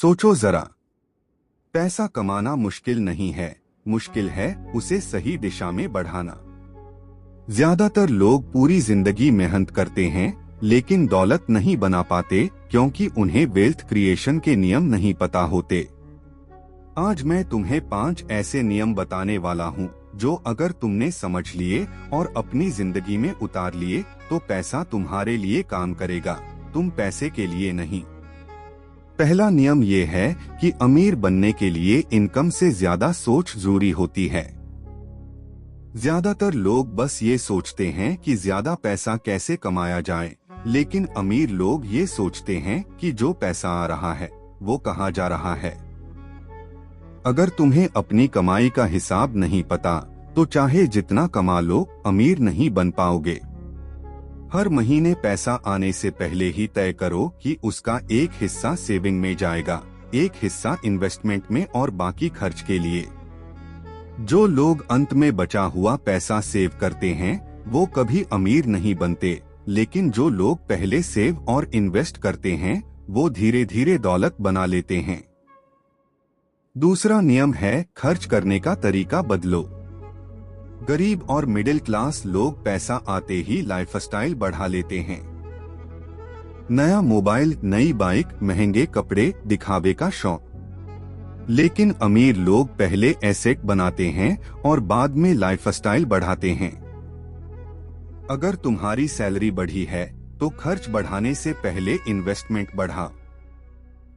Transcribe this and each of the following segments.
सोचो जरा, पैसा कमाना मुश्किल नहीं है, मुश्किल है उसे सही दिशा में बढ़ाना। ज्यादातर लोग पूरी जिंदगी मेहनत करते हैं लेकिन दौलत नहीं बना पाते क्योंकि उन्हें वेल्थ क्रिएशन के नियम नहीं पता होते। आज मैं तुम्हें 5 ऐसे नियम बताने वाला हूँ जो अगर तुमने समझ लिए और अपनी जिंदगी में उतार लिए तो पैसा तुम्हारे लिए काम करेगा, तुम पैसे के लिए नहीं। पहला नियम ये है कि अमीर बनने के लिए इनकम से ज्यादा सोच जरूरी होती है। ज्यादातर लोग बस ये सोचते हैं कि ज्यादा पैसा कैसे कमाया जाए, लेकिन अमीर लोग ये सोचते हैं कि जो पैसा आ रहा है वो कहाँ जा रहा है। अगर तुम्हें अपनी कमाई का हिसाब नहीं पता तो चाहे जितना कमा लो अमीर नहीं बन पाओगे। हर महीने पैसा आने से पहले ही तय करो कि उसका एक हिस्सा सेविंग में जाएगा, एक हिस्सा इन्वेस्टमेंट में और बाकी खर्च के लिए। जो लोग अंत में बचा हुआ पैसा सेव करते हैं वो कभी अमीर नहीं बनते, लेकिन जो लोग पहले सेव और इन्वेस्ट करते हैं वो धीरे धीरे दौलत बना लेते हैं। दूसरा नियम है खर्च करने का तरीका बदलो। गरीब और मिडिल क्लास लोग पैसा आते ही लाइफस्टाइल बढ़ा लेते हैं। नया मोबाइल, नई बाइक, महंगे कपड़े, दिखावे का शौक। लेकिन अमीर लोग पहले एसेट बनाते हैं और बाद में लाइफस्टाइल बढ़ाते हैं। अगर तुम्हारी सैलरी बढ़ी है तो खर्च बढ़ाने से पहले इन्वेस्टमेंट बढ़ा।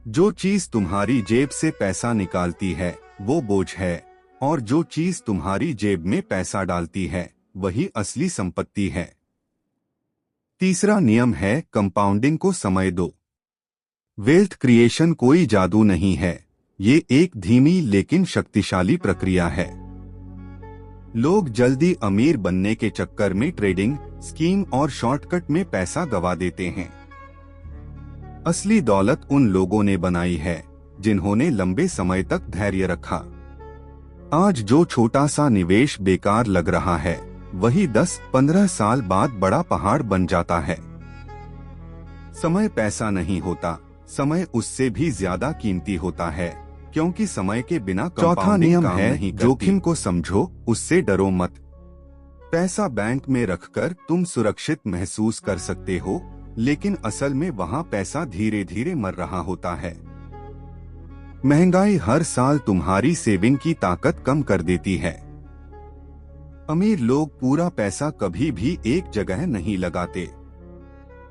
जो चीज तुम्हारी जेब से पैसा निकालती है वो बोझ है, और जो चीज तुम्हारी जेब में पैसा डालती है वही असली संपत्ति है। तीसरा नियम है कंपाउंडिंग को समय दो। वेल्थ क्रिएशन कोई जादू नहीं है, ये एक धीमी लेकिन शक्तिशाली प्रक्रिया है। लोग जल्दी अमीर बनने के चक्कर में ट्रेडिंग, स्कीम और शॉर्टकट में पैसा गवा देते हैं। असली दौलत उन लोगों ने बनाई है जिन्होंने लंबे समय तक धैर्य रखा। आज जो छोटा सा निवेश बेकार लग रहा है वही 10-15 साल बाद बड़ा पहाड़ बन जाता है। समय पैसा नहीं होता, समय उससे भी ज्यादा कीमती होता है, क्योंकि समय के बिना चौथा नियम है जोखिम को समझो, उससे डरो मत। पैसा बैंक में रखकर तुम सुरक्षित महसूस कर सकते हो, लेकिन असल में वहाँ पैसा धीरे धीरे मर रहा होता है। महंगाई हर साल तुम्हारी सेविंग की ताकत कम कर देती है। अमीर लोग पूरा पैसा कभी भी एक जगह नहीं लगाते।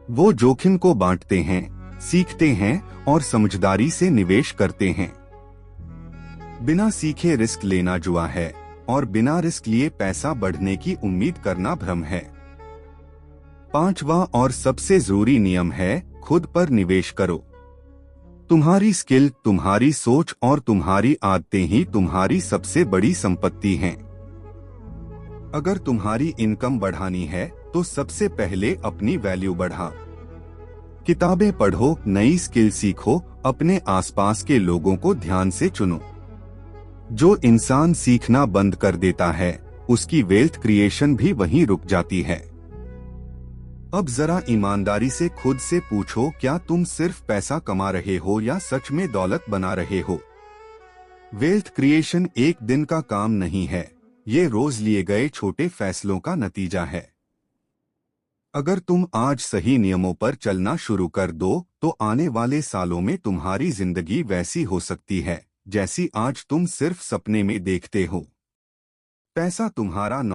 वो जोखिम को बांटते हैं, सीखते हैं और समझदारी से निवेश करते हैं। बिना सीखे रिस्क लेना जुआ है और बिना रिस्क लिए पैसा बढ़ने की उम्मीद करना भ्रम है। पांचवा और सबसे जरूरी नियम है खुद पर निवेश करो। तुम्हारी स्किल, तुम्हारी सोच और तुम्हारी आदतें ही तुम्हारी सबसे बड़ी संपत्ति हैं। अगर तुम्हारी इनकम बढ़ानी है तो सबसे पहले अपनी वैल्यू बढ़ा। किताबें पढ़ो, नई स्किल सीखो, अपने आसपास के लोगों को ध्यान से चुनो। जो इंसान सीखना बंद कर देता है उसकी वेल्थ क्रिएशन भी वहीं रुक जाती है। अब जरा ईमानदारी से खुद से पूछो, क्या तुम सिर्फ पैसा कमा रहे हो या सच में दौलत बना रहे हो? वेल्थ क्रिएशन एक दिन का काम नहीं है, ये रोज लिए गए छोटे फैसलों का नतीजा है। अगर तुम आज सही नियमों पर चलना शुरू कर दो तो आने वाले सालों में तुम्हारी जिंदगी वैसी हो सकती है जैसी आज तुम सिर्फ सपने में देखते हो। पैसा तुम्हारा